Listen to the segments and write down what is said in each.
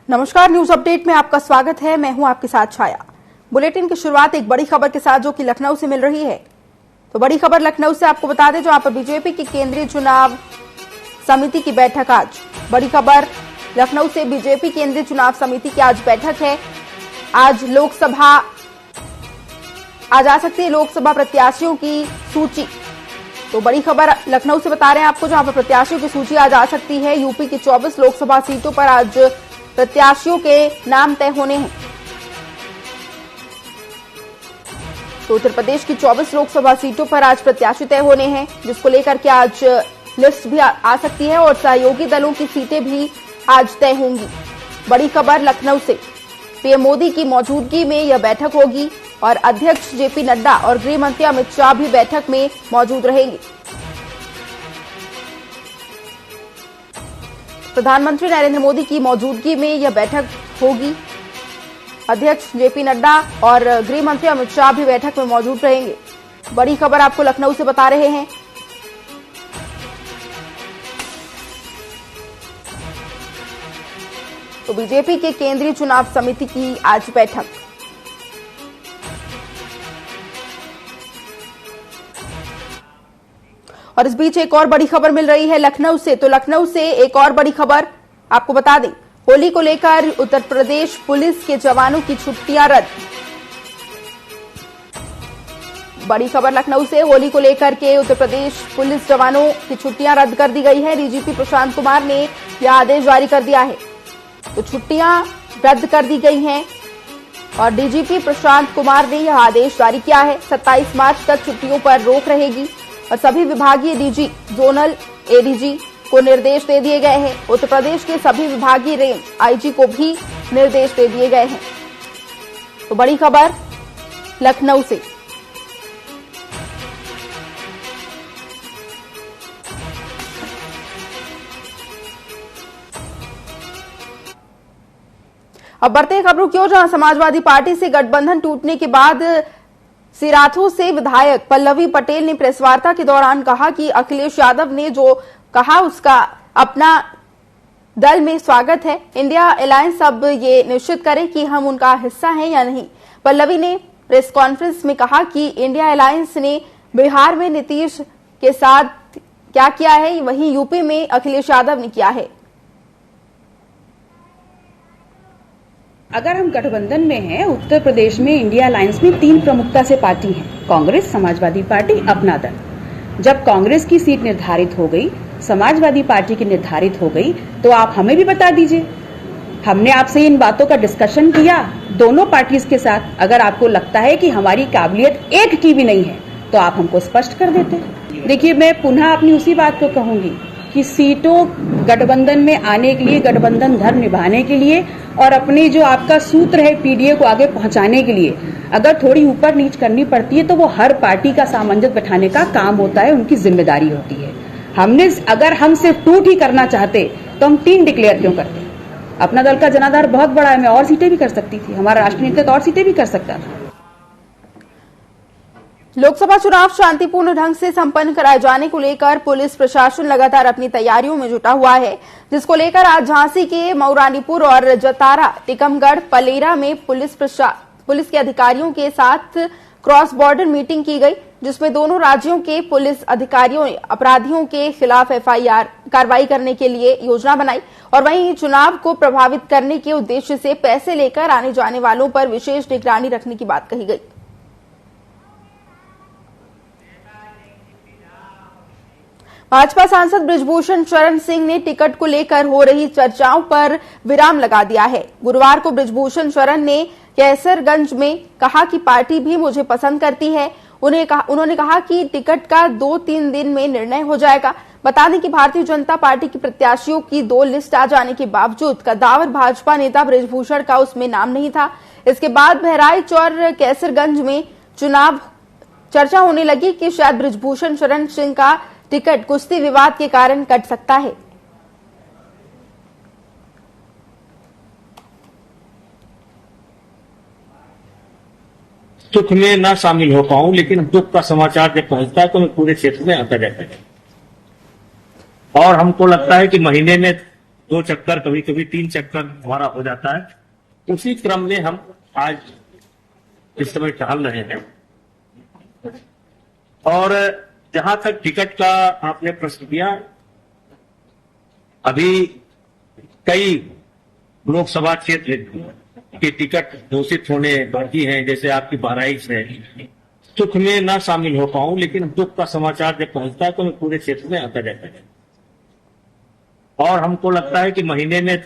नमस्कार, news update में आपका स्वागत है। मैं हूं आपके साथ छाया। बुलेटिन की शुरुआत एक बड़ी खबर के साथ जो कि लखनऊ से मिल रही है। तो बड़ी खबर लखनऊ से आपको बता दें, जहां पर बीजेपी की केंद्रीय चुनाव समिति की बैठक आज। बड़ी खबर लखनऊ से, बीजेपी केंद्रीय चुनाव समिति की आज बैठक है। आज आ सकती है लोकसभा प्रत्याशियों की सूची। तो बड़ी खबर लखनऊ से बता रहे हैं आपको, जहां पर प्रत्याशियों की सूची आज आ सकती है। यूपी की 24 लोकसभा सीटों पर आज प्रत्याशियों के नाम तय होने हैं। तो उत्तर प्रदेश की 24 लोकसभा सीटों पर आज प्रत्याशी तय होने हैं, जिसको लेकर के आज लिस्ट भी आ सकती है और सहयोगी दलों की सीटें भी आज तय होंगी। बड़ी खबर लखनऊ से, पीएम मोदी की मौजूदगी में यह बैठक होगी और अध्यक्ष जेपी नड्डा और गृह मंत्री अमित शाह भी बैठक में मौजूद रहेंगे। प्रधानमंत्री नरेंद्र मोदी की मौजूदगी में यह बैठक होगी। अध्यक्ष जेपी नड्डा और गृह मंत्री अमित शाह भी बैठक में मौजूद रहेंगे। बड़ी खबर आपको लखनऊ से बता रहे हैं। तो बीजेपी के केंद्रीय चुनाव समिति की आज बैठक। और इस बीच एक और बड़ी खबर मिल रही है लखनऊ से। तो लखनऊ से एक और बड़ी खबर आपको बता दें, होली को लेकर उत्तर प्रदेश पुलिस के जवानों की छुट्टियां रद्द। बड़ी खबर लखनऊ से, होली को लेकर के उत्तर प्रदेश पुलिस जवानों की छुट्टियां रद्द कर दी गई है। डीजीपी प्रशांत कुमार ने यह आदेश जारी कर दिया है। तो छुट्टियां रद्द कर दी गई हैं और डीजीपी प्रशांत कुमार ने यह आदेश जारी किया है। 27 मार्च तक छुट्टियों पर रोक रहेगी और सभी विभागीय डीजी, जोनल एडीजी को निर्देश दे दिए गए हैं। उत्तर प्रदेश के सभी विभागीय रेंज आईजी को भी निर्देश दे दिए गए हैं। तो बड़ी खबर लखनऊ से। अब बढ़ते हैं खबरों की ओर, जहां समाजवादी पार्टी से गठबंधन टूटने के बाद सिराथू से विधायक पल्लवी पटेल ने प्रेस वार्ता के दौरान कहा कि अखिलेश यादव ने जो कहा उसका अपना दल में स्वागत है। इंडिया अलायंस अब ये निश्चित करे कि हम उनका हिस्सा हैं या नहीं। पल्लवी ने प्रेस कॉन्फ्रेंस में कहा कि इंडिया अलायंस ने बिहार में नीतीश के साथ क्या किया है, वहीं यूपी में अखिलेश यादव ने किया है। अगर हम गठबंधन में हैं, उत्तर प्रदेश में इंडिया अलायंस में 3 प्रमुखता से पार्टी हैं, कांग्रेस, समाजवादी पार्टी, अपना दल। जब कांग्रेस की सीट निर्धारित हो गई, समाजवादी पार्टी की निर्धारित हो गई, तो आप हमें भी बता दीजिए। हमने आपसे इन बातों का डिस्कशन किया दोनों पार्टीज के साथ। अगर आपको लगता है कि हमारी काबिलियत एक की भी नहीं है तो आप हमको स्पष्ट कर देते। देखिए, मैं पुनः अपनी उसी बात को कहूंगी कि सीटों गठबंधन में आने के लिए, गठबंधन धर्म निभाने के लिए और अपने जो आपका सूत्र है पीडीए को आगे पहुंचाने के लिए अगर थोड़ी ऊपर नीच करनी पड़ती है तो वो हर पार्टी का सामंजस्य बैठाने का काम होता है, उनकी जिम्मेदारी होती है। अगर हम सिर्फ टूट ही करना चाहते तो हम 3 डिक्लेयर क्यों करते? अपना दल का जनाधार बहुत बड़ा है, मैं और सीटें भी कर सकती थी, हमारा राष्ट्रीय नेतृत्व और सीटें भी कर सकता था। लोकसभा चुनाव शांतिपूर्ण ढंग से संपन्न कराए जाने को लेकर पुलिस प्रशासन लगातार अपनी तैयारियों में जुटा हुआ है, जिसको लेकर आज झांसी के मऊरानीपुर और जतारा, टिकमगढ़, पलेरा में पुलिस के अधिकारियों के साथ क्रॉस बॉर्डर मीटिंग की गई, जिसमें दोनों राज्यों के पुलिस अधिकारियों ने अपराधियों के खिलाफ एफआईआर कार्रवाई करने के लिए योजना बनाई और वहीं चुनाव को प्रभावित करने के उद्देश्य से पैसे लेकर आने जाने वालों पर विशेष निगरानी रखने की बात कही गई। भाजपा सांसद बृजभूषण शरण सिंह ने टिकट को लेकर हो रही चर्चाओं पर विराम लगा दिया है। गुरुवार को बृजभूषण शरण ने कैसरगंज में कहा कि पार्टी भी मुझे पसंद करती है। उन्होंने कहा कि टिकट का 2-3 दिन में निर्णय हो जाएगा। बता दें कि भारतीय जनता पार्टी की प्रत्याशियों की 2 लिस्ट आ जाने के बावजूद कद्दावर भाजपा नेता बृजभूषण का उसमें नाम नहीं था। इसके बाद बहराइच और कैसरगंज में चुनाव चर्चा होने लगी कि शायद बृजभूषण शरण सिंह का टिकट कुश्ती विवाद के कारण कट सकता है। सुख में ना शामिल हो पाऊं, लेकिन दुख का समाचार जब पहुंचता है तो मैं पूरे क्षेत्र में आता रहता है और हमको लगता है कि महीने में 2 चक्कर, कभी कभी 3 चक्कर हमारा हो जाता है। उसी क्रम में हम आज इस समय टहल रहे हैं। और जहां तक टिकट का आपने प्रश्न किया, अभी कई लोकसभा क्षेत्र के टिकट घोषित होने बाकी हैं, जैसे आपकी बहराइच है। सुख में ना शामिल हो पाऊं, लेकिन दुख का समाचार जब पहुंचता है तो मैं पूरे क्षेत्र में आता जाता है। और हमको लगता है कि महीने में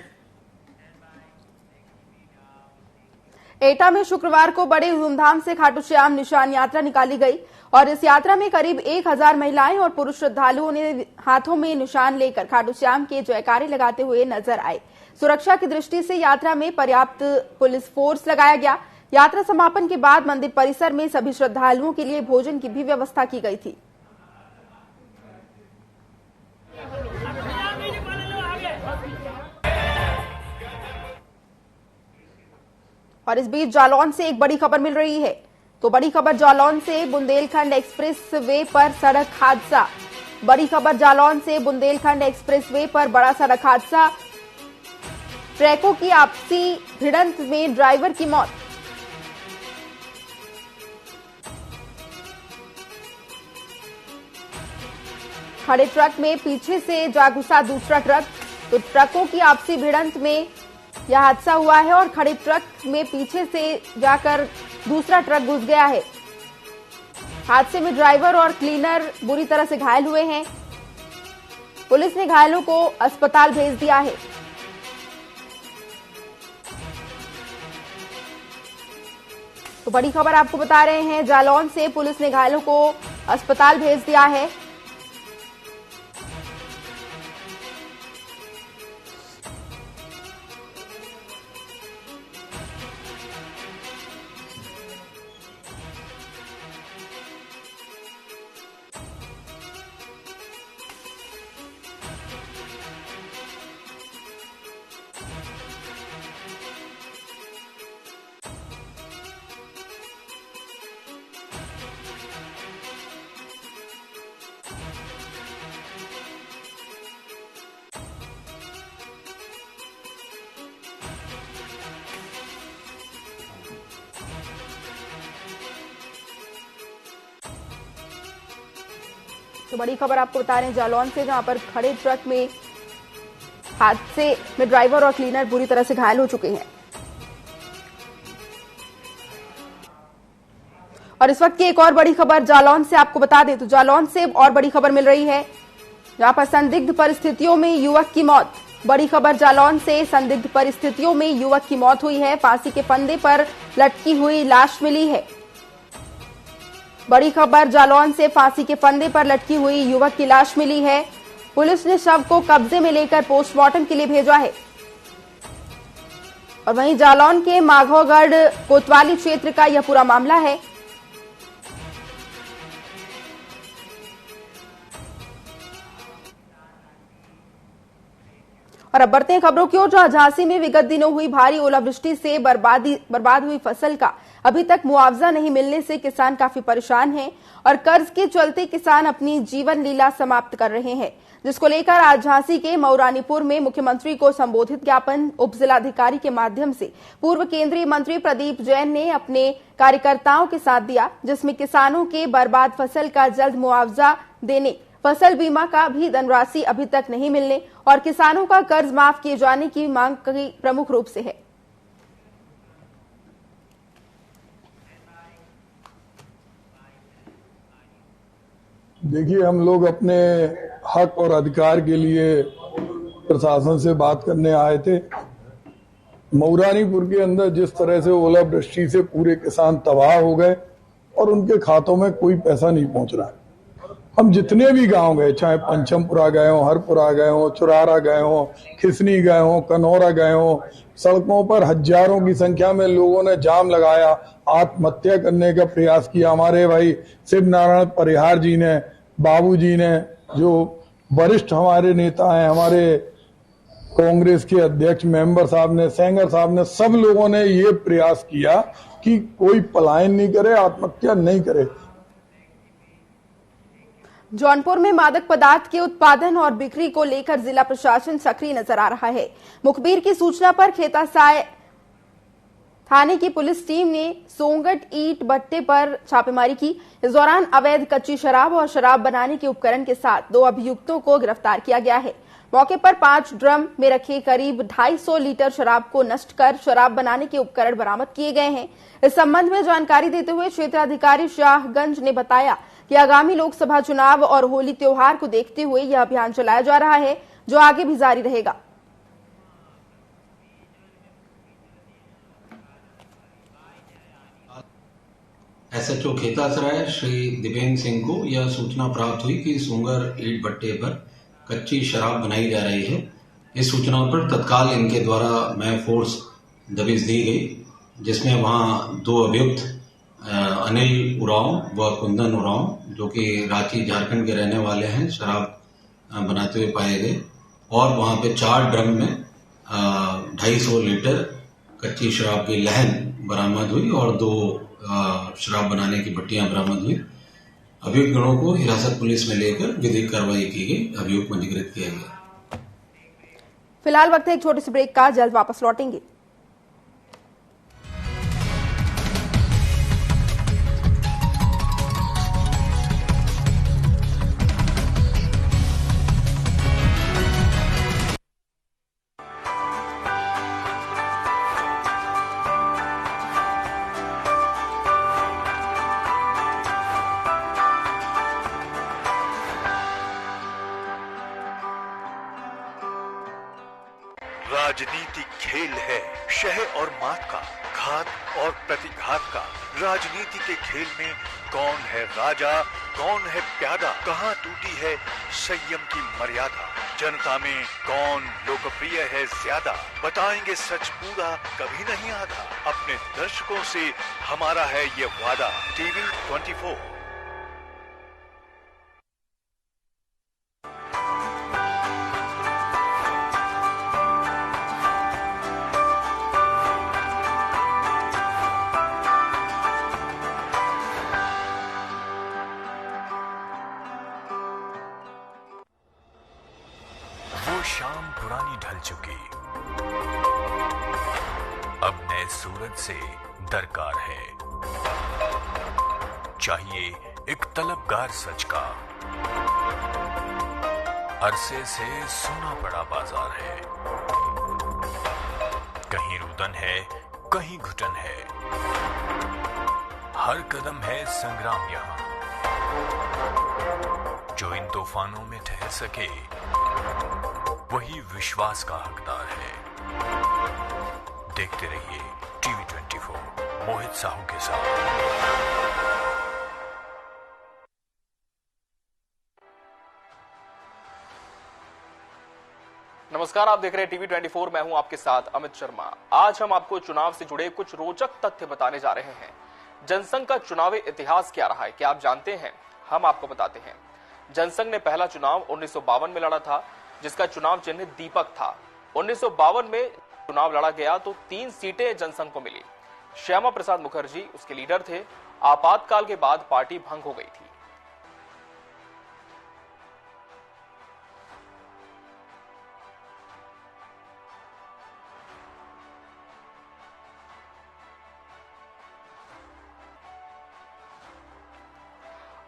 एटा में शुक्रवार को बड़े धूमधाम से खाटू श्याम निशान यात्रा निकाली गई और इस यात्रा में करीब 1000 महिलाएं और पुरुष श्रद्धालुओं ने हाथों में निशान लेकर खाटू श्याम के जयकारे लगाते हुए नजर आए। सुरक्षा की दृष्टि से यात्रा में पर्याप्त पुलिस फोर्स लगाया गया। यात्रा समापन के बाद मंदिर परिसर में सभी श्रद्धालुओं के लिए भोजन की भी व्यवस्था की गई थी। और इस बीच जालौन से एक बड़ी खबर मिल रही है। तो बड़ी खबर जालौन से, बुंदेलखंड एक्सप्रेस वे पर सड़क हादसा। बड़ी खबर जालौन से, बुंदेलखंड एक्सप्रेस वे पर बड़ा सड़क हादसा। ट्रकों की आपसी भिड़ंत में ड्राइवर की मौत। खड़े ट्रक में पीछे से जा घुसा दूसरा ट्रक। तो ट्रकों की आपसी भिड़ंत में यह हादसा हुआ है और खड़े ट्रक में पीछे से जाकर दूसरा ट्रक घुस गया है। हादसे में ड्राइवर और क्लीनर बुरी तरह से घायल हुए हैं। पुलिस ने घायलों को अस्पताल भेज दिया है। तो बड़ी खबर आपको बता रहे हैं, जालौन से पुलिस ने घायलों को अस्पताल भेज दिया है। तो बड़ी खबर आपको बता रहे हैं जालौन से, जहां पर खड़े ट्रक में हादसे में ड्राइवर और क्लीनर बुरी तरह से घायल हो चुके हैं। और इस वक्त की एक और बड़ी खबर जालौन से आपको बता दें, तो जालौन से और बड़ी खबर मिल रही है, जहां पर संदिग्ध परिस्थितियों में युवक की मौत। बड़ी खबर जालौन से, संदिग्ध परिस्थितियों में युवक की मौत हुई है। फांसी के फंदे पर लटकी हुई लाश मिली है। बड़ी खबर जालौन से, फांसी के फंदे पर लटकी हुई युवक की लाश मिली है। पुलिस ने शव को कब्जे में लेकर पोस्टमार्टम के लिए भेजा है। और वहीं जालौन के माघोगढ़ कोतवाली क्षेत्र का यह पूरा मामला है। और अब बढ़ते हैं खबरों की ओर, जहां झांसी में विगत दिनों हुई भारी ओलावृष्टि से बर्बाद हुई फसल का अभी तक मुआवजा नहीं मिलने से किसान काफी परेशान हैं और कर्ज के चलते किसान अपनी जीवन लीला समाप्त कर रहे हैं, जिसको लेकर आज झांसी के मऊरानीपुर में मुख्यमंत्री को संबोधित ज्ञापन उप जिलाधिकारी के माध्यम से पूर्व केंद्रीय मंत्री प्रदीप जैन ने अपने कार्यकर्ताओं के साथ दिया, जिसमें किसानों के बर्बाद फसल का जल्द मुआवजा देने, फसल बीमा का भी धनराशि अभी तक नहीं मिलने और किसानों का कर्ज माफ किए जाने की मांग प्रमुख रूप से है। देखिए, हम लोग अपने हक और अधिकार के लिए प्रशासन से बात करने आए थे। मऊरानीपुर के अंदर जिस तरह से ओलावृष्टि से पूरे किसान तबाह हो गए और उनके खातों में कोई पैसा नहीं पहुंच रहा। हम जितने भी गांव गए, चाहे पंचमपुरा गए हो, हरपुरा गए हो, चुरारा गए हो, खिसनी गए हो, कनौरा गए हो, सड़कों पर हजारों की संख्या में लोगों ने जाम लगाया, आत्महत्या करने का प्रयास किया। हमारे भाई शिव नारायण परिहार जी ने, बाबू जी ने, जो वरिष्ठ हमारे नेता हैं, हमारे कांग्रेस के अध्यक्ष मेंबर साहब ने, सेंगर साहब ने, सब लोगों ने ये प्रयास किया कि कोई पलायन नहीं करे, आत्महत्या नहीं करे। जौनपुर में मादक पदार्थ के उत्पादन और बिक्री को लेकर जिला प्रशासन सक्रिय नजर आ रहा है। मुखबिर की सूचना पर खेतासाय थाने की पुलिस टीम ने सोंगट ईंट भट्टे पर छापेमारी की। इस दौरान अवैध कच्ची शराब और शराब बनाने के उपकरण के साथ 2 अभियुक्तों को गिरफ्तार किया गया है। मौके पर 5 ड्रम में रखे करीब 250 लीटर शराब को नष्ट कर शराब बनाने के उपकरण बरामद किए गए हैं। इस संबंध में जानकारी देते हुए क्षेत्राधिकारी शाहगंज ने बताया कि आगामी लोकसभा चुनाव और होली त्योहार को देखते हुए यह अभियान चलाया जा रहा है, जो आगे भी जारी रहेगा। एसएचओ खेतासराय श्री दिवेंद्र सिंह को यह सूचना प्राप्त हुई कि सोंगर ईंट भट्टे पर कच्ची शराब बनाई जा रही है। इस सूचना पर तत्काल इनके द्वारा मैं फोर्स दबिश दी गई, जिसमें वहां 2 अभियुक्त अनिल उरांव व कुंदन उरांव, जो कि रांची झारखंड के रहने वाले हैं, शराब बनाते हुए पाए गए और वहां पे 4 ड्रम में 250 लीटर कच्ची शराब की लहन बरामद हुई और 2 शराब बनाने की भट्टियां बरामद हुई। अभियुक्त गणों को हिरासत पुलिस में लेकर विधिक कार्रवाई की गई, अभियुक्त पंजीकृत किया गया। फिलहाल वक्त है एक छोटे से ब्रेक का, जल्द वापस लौटेंगे। राजनीति खेल है शह और मात का, घात और प्रतिघात का। राजनीति के खेल में कौन है राजा, कौन है प्यादा, कहां टूटी है संयम की मर्यादा, जनता में कौन लोकप्रिय है ज्यादा। बताएंगे सच पूरा, कभी नहीं आधा। अपने दर्शकों से हमारा है ये वादा। टीवी 24। वो शाम पुरानी ढल चुकी, अब नए सूरज से दरकार है। चाहिए एक तलबगार सच का, अरसे से सुना पड़ा बाजार है। कहीं रुदन है, कहीं घुटन है, हर कदम है संग्राम यहां। जो इन तूफानों में ठहर सके, वही विश्वास का हकदार है। देखते रहिए टीवी 24 मोहित साहू के साथ। नमस्कार, आप देख रहे हैं टीवी 24। मैं हूं आपके साथ अमित शर्मा। आज हम आपको चुनाव से जुड़े कुछ रोचक तथ्य बताने जा रहे हैं। जनसंघ का चुनावी इतिहास क्या रहा है, क्या आप जानते हैं? हम आपको बताते हैं। जनसंघ ने पहला चुनाव 1952 में लड़ा था, जिसका चुनाव चिन्ह दीपक था। 1952 में चुनाव लड़ा गया तो 3 सीटें जनसंघ को मिली। श्यामा प्रसाद मुखर्जी उसके लीडर थे। आपातकाल के बाद पार्टी भंग हो गई थी।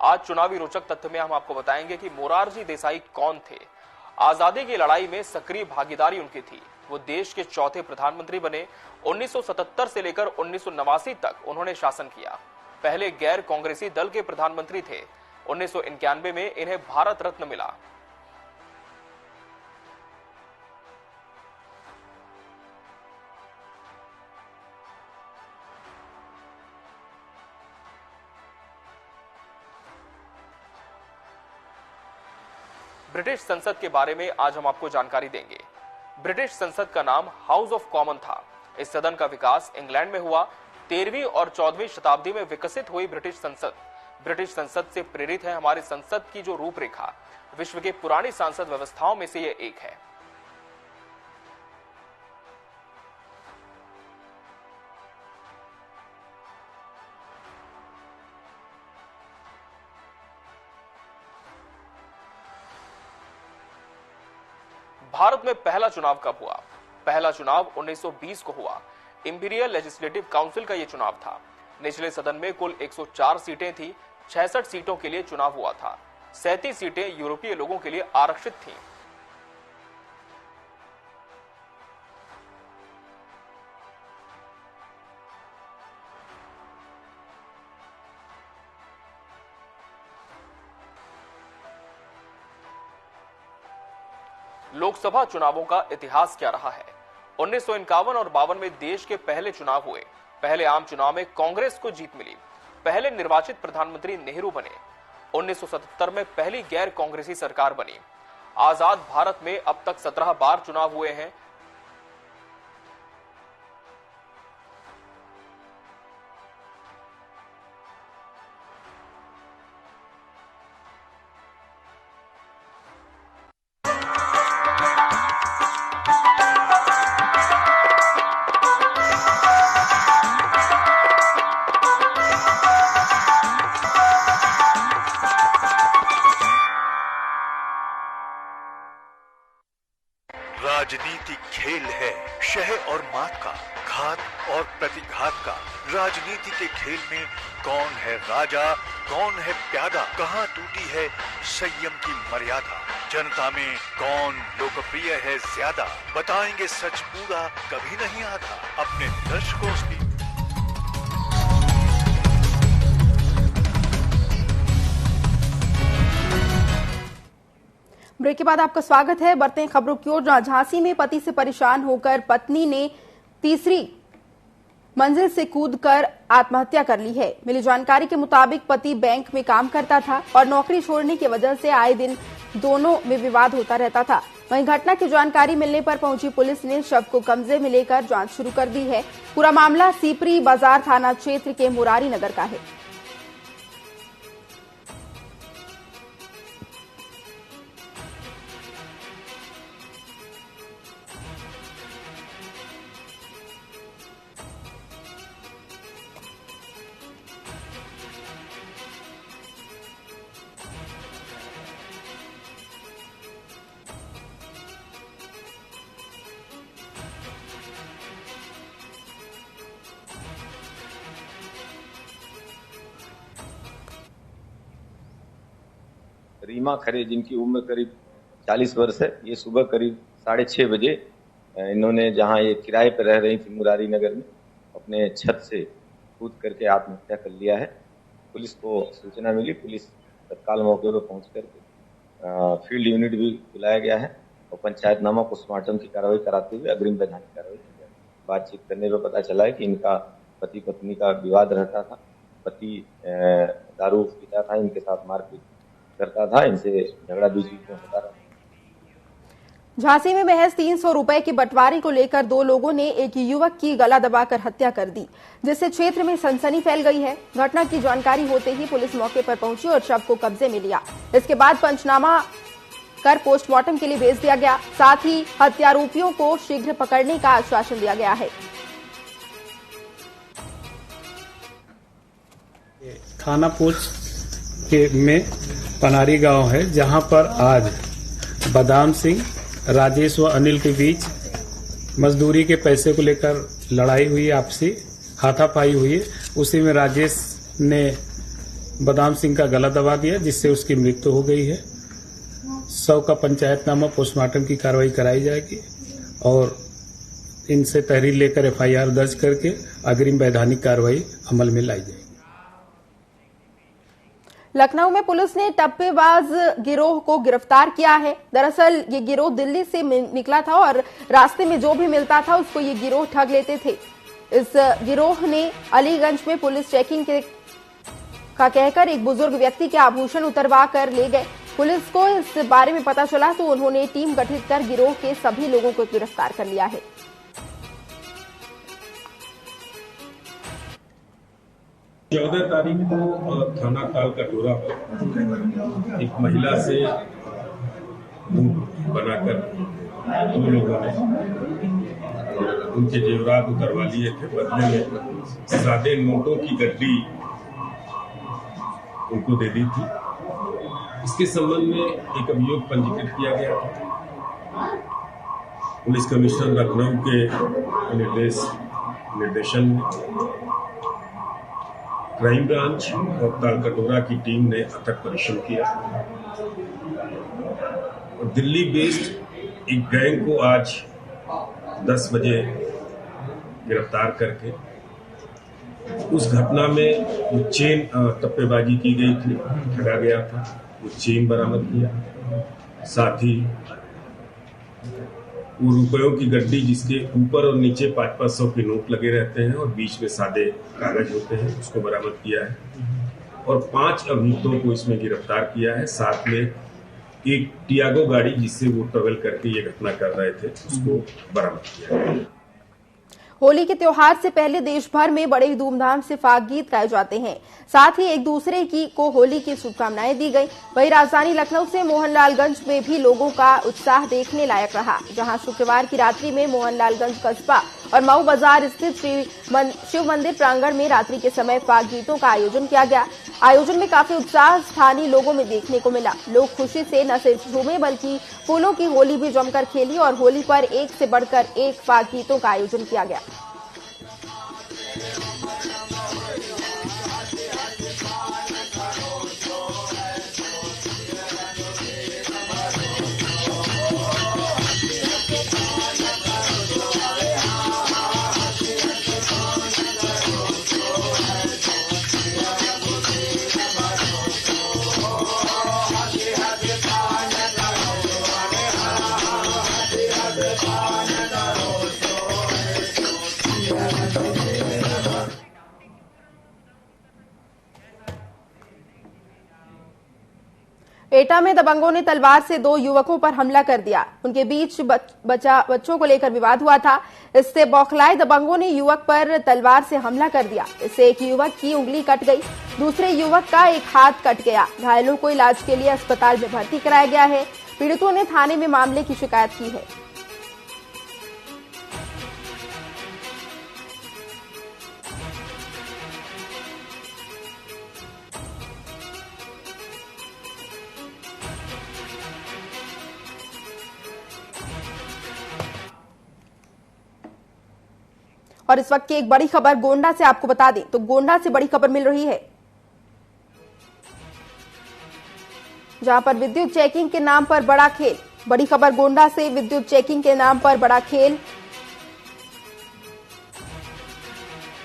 आज चुनावी रोचक तथ्य में हम आपको बताएंगे कि मोरारजी देसाई कौन थे। आजादी की लड़ाई में सक्रिय भागीदारी उनकी थी। वो देश के चौथे प्रधानमंत्री बने। 1977 से लेकर 1989 तक उन्होंने शासन किया। पहले गैर कांग्रेसी दल के प्रधानमंत्री थे। 1991 में इन्हें भारत रत्न मिला। ब्रिटिश संसद के बारे में आज हम आपको जानकारी देंगे। ब्रिटिश संसद का नाम हाउस ऑफ कॉमन था। इस सदन का विकास इंग्लैंड में हुआ। 13वीं और 14वीं शताब्दी में विकसित हुई ब्रिटिश संसद से प्रेरित है हमारी संसद की जो रूपरेखा। विश्व के पुरानी संसद व्यवस्थाओं में से यह एक है। भारत में पहला चुनाव कब हुआ? पहला चुनाव 1920 को हुआ। इंपीरियल लेजिस्लेटिव काउंसिल का यह चुनाव था। निचले सदन में कुल 104 सीटें थी। 66 सीटों के लिए चुनाव हुआ था। 37 सीटें यूरोपीय लोगों के लिए आरक्षित थीं। लोकसभा चुनावों का इतिहास क्या रहा है? 1951 और 52 में देश के पहले चुनाव हुए। पहले आम चुनाव में कांग्रेस को जीत मिली। पहले निर्वाचित प्रधानमंत्री नेहरू बने। 1977 में पहली गैर कांग्रेसी सरकार बनी। आजाद भारत में अब तक 17 बार चुनाव हुए हैं। राजनीति खेल है शह और मात का, घात और प्रतिघात का। राजनीति के खेल में कौन है राजा, कौन है प्यादा, कहां टूटी है संयम की मर्यादा, जनता में कौन लोकप्रिय है ज्यादा। बताएंगे सच पूरा, कभी नहीं आधा, अपने दर्शकों से। ब्रेक के बाद आपका स्वागत है। बढ़ते हैं खबरों की ओर। झांसी में पति से परेशान होकर पत्नी ने तीसरी मंजिल से कूदकर आत्महत्या कर ली है। मिली जानकारी के मुताबिक पति बैंक में काम करता था और नौकरी छोड़ने की वजह से आए दिन दोनों में विवाद होता रहता था। वहीं घटना की जानकारी मिलने पर पहुंची पुलिस ने शव को कब्जे में लेकर जांच शुरू कर दी है। पूरा मामला सीपरी बाजार थाना क्षेत्र के मुरारी नगर का है। रीमा खरे, जिनकी उम्र करीब 40 वर्ष है, ये सुबह करीब 6:30 बजे इन्होंने, जहां ये किराए पर रह रही थी मुरारी नगर में, अपने छत से कूद करके आत्महत्या कर लिया है। पुलिस को सूचना मिली। पुलिस तत्काल मौके पर पहुंच कर फील्ड यूनिट भी बुलाया गया है और पंचायतनामा पोस्टमार्टम की कार्रवाई कराते हुए अग्रिम वैधानिक कार्रवाई की जाए। बातचीत करने पर पता चला है कि इनका पति पत्नी का विवाद रहता था। पति दारू पीता था, इनके साथ मारपीट करता था, इनसे झगड़ा बीच में होता रहा। झांसी में महज 300 रुपए की बंटवारे को लेकर दो लोगों ने एक युवक की गला दबाकर हत्या कर दी, जिससे क्षेत्र में सनसनी फैल गई है। घटना की जानकारी होते ही पुलिस मौके पर पहुंची और शव को कब्जे में लिया। इसके बाद पंचनामा कर पोस्टमार्टम के लिए भेज दिया गया। साथ ही हत्यारोपियों को शीघ्र पकड़ने का आश्वासन दिया गया है। थाना पूछ में पनारी गांव है, जहां पर आज बादाम सिंह, राजेश व अनिल के बीच मजदूरी के पैसे को लेकर लड़ाई हुई, आपसी हाथापाई हुई। उसी में राजेश ने बादाम सिंह का गला दबा दिया, जिससे उसकी मृत्यु हो गई है। शव का पंचायतनामा पोस्टमार्टम की कार्रवाई कराई जाएगी और इनसे तहरीर लेकर FIR दर्ज करके अग्रिम वैधानिक कार्रवाई अमल में लाई जाएगी। लखनऊ में पुलिस ने टप्पेबाज गिरोह को गिरफ्तार किया है। दरअसल ये गिरोह दिल्ली से निकला था और रास्ते में जो भी मिलता था उसको ये गिरोह ठग लेते थे। इस गिरोह ने अलीगंज में पुलिस चेकिंग का कहकर एक बुजुर्ग व्यक्ति के आभूषण उतरवा कर ले गए। पुलिस को इस बारे में पता चला तो उन्होंने टीम गठित कर गिरोह के सभी लोगों को गिरफ्तार कर लिया है। 14 तारीख को थाना ताल कटोरा पर एक महिला से बनाकर दो लोगों ने उनके जेवरात उतरवा लिए थे। बदले में सादे नोटों की गड्डी उनको दे दी थी। इसके संबंध में एक अभियोग पंजीकृत किया गया था पुलिस कमिश्नर लखनऊ के निर्देशन में क्राइम ब्रांच और तालकटोरा की टीम ने अथक परिश्रम किया और दिल्ली बेस्ड एक गैंग को आज 10 बजे गिरफ्तार करके उस घटना में जो चेन टप्पेबाजी की गई थी, ठगा गया था, वो चेन बरामद किया। साथ ही वो रुपयों की गड्डी जिसके ऊपर और नीचे 500-500 के नोट लगे रहते हैं और बीच में सादे कागज होते हैं, उसको बरामद किया है और 5 अभियुक्तों को इसमें गिरफ्तार किया है। साथ में एक टियागो गाड़ी जिससे वो ट्रेवल करके ये घटना कर रहे थे, उसको बरामद किया है। होली के त्योहार से पहले देश भर में बड़े धूमधाम से फाग गीत गाए जाते हैं। साथ ही एक दूसरे को होली की शुभकामनाएं दी गई। वहीं राजधानी लखनऊ से मोहनलालगंज में भी लोगों का उत्साह देखने लायक रहा, जहां शुक्रवार की रात्रि में मोहनलालगंज कस्बा और मऊ बाजार स्थित शिव मंदिर प्रांगण में रात्रि के समय फाग गीतों का आयोजन किया गया। आयोजन में काफी उत्साह स्थानीय लोगों में देखने को मिला। लोग खुशी से न सिर्फ झूमे बल्कि फूलों की होली भी जमकर खेली और होली पर एक से बढ़कर एक फाग गीतों का आयोजन किया गया। एटा में दबंगों ने तलवार से 2 युवकों पर हमला कर दिया। उनके बीच बच्चों को लेकर विवाद हुआ था। इससे बौखलाए दबंगों ने युवक पर तलवार से हमला कर दिया। इससे एक युवक की उंगली कट गई, दूसरे युवक का एक हाथ कट गया। घायलों को इलाज के लिए अस्पताल में भर्ती कराया गया है। पीड़ितों ने थाने में मामले की शिकायत की है। और इस वक्त की एक बड़ी खबर गोंडा से आपको बता दें तो गोंडा से बड़ी खबर मिल रही है, जहां पर विद्युत चेकिंग के नाम पर बड़ा खेल। बड़ी खबर गोंडा से, विद्युत चेकिंग के नाम पर बड़ा खेल।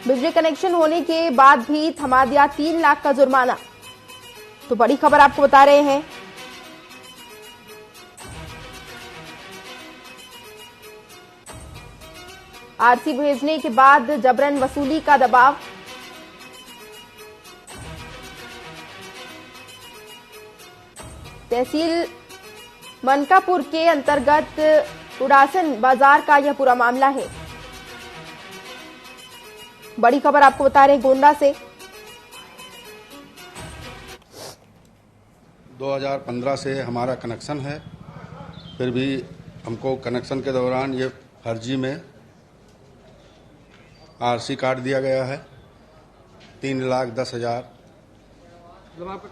बिजली कनेक्शन होने के बाद भी थमा दिया 3 लाख का जुर्माना। तो बड़ी खबर आपको बता रहे हैं। आरसी भेजने के बाद जबरन वसूली का दबाव। तहसील मनकापुर के अंतर्गत उड़ासन बाजार का यह पूरा मामला है। बड़ी खबर आपको बता रहे हैं गोंडा से। 2015 से हमारा कनेक्शन है, फिर भी हमको कनेक्शन के दौरान ये फर्जी में आरसी काट दिया गया है। 3,10,000 जब आपका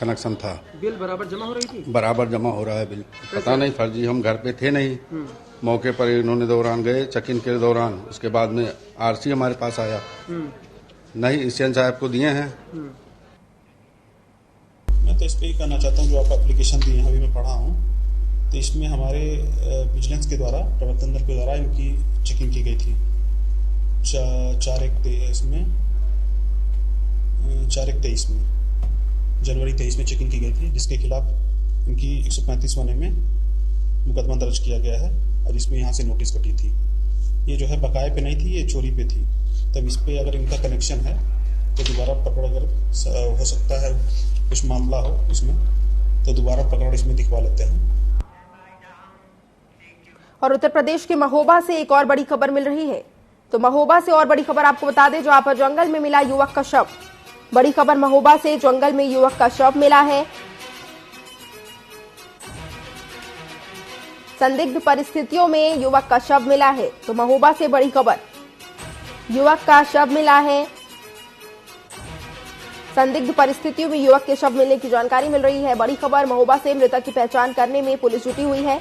कनेक्शन था बिल बराबर जमा हो रही थी? बराबर जमा हो रहा है बिल। पता नहीं, फर्जी, हम घर पे थे नहीं। मौके पर इन्होंने दौरान गए चेकिंग के दौरान, उसके बाद में आरसी हमारे पास आया। नहीं, ईसीएन साहब को दिए हैं। मैं तो इस पर ही कहना चाहता हूँ, जो आप एप्लीकेशन दिए हैं अभी मैं पढ़ा हूँ, तो इसमें हमारे विजिलेंस के द्वारा, प्रवर्तन दल के द्वारा इनकी चेकिंग की गई थी। 4/1/23 में जनवरी 23 में चेकिंग की गई थी, जिसके खिलाफ इनकी 135 वाले में मुकदमा दर्ज किया गया है और इसमें यहाँ से नोटिस कटी थी। ये जो है बकाये पे नहीं थी, ये चोरी पे थी। तब इस पे अगर इनका कनेक्शन है तो दोबारा पकड़, अगर हो सकता है कुछ मामला हो इसमें, तो दोबारा पकड़ इसमें दिखवा लेते हैं। और उत्तर प्रदेश के महोबा से एक और बड़ी खबर मिल रही है। तो महोबा से और बड़ी खबर आपको बता दें, जहां पर जंगल में मिला युवक का शव। बड़ी खबर महोबा से, जंगल में युवक का शव मिला है। संदिग्ध परिस्थितियों में युवक का शव मिला है। तो महोबा से बड़ी खबर, युवक का शव मिला है। संदिग्ध परिस्थितियों में युवक के शव मिलने की जानकारी मिल रही है। बड़ी खबर महोबा से, मृतक की पहचान करने में पुलिस जुटी हुई है।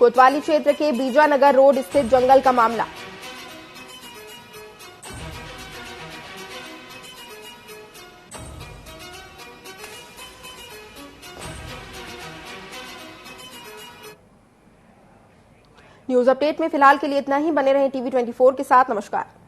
कोतवाली क्षेत्र के बीजानगर रोड स्थित जंगल का मामला। न्यूज अपडेट में फिलहाल के लिए इतना ही। बने रहें टीवी 24 के साथ। नमस्कार।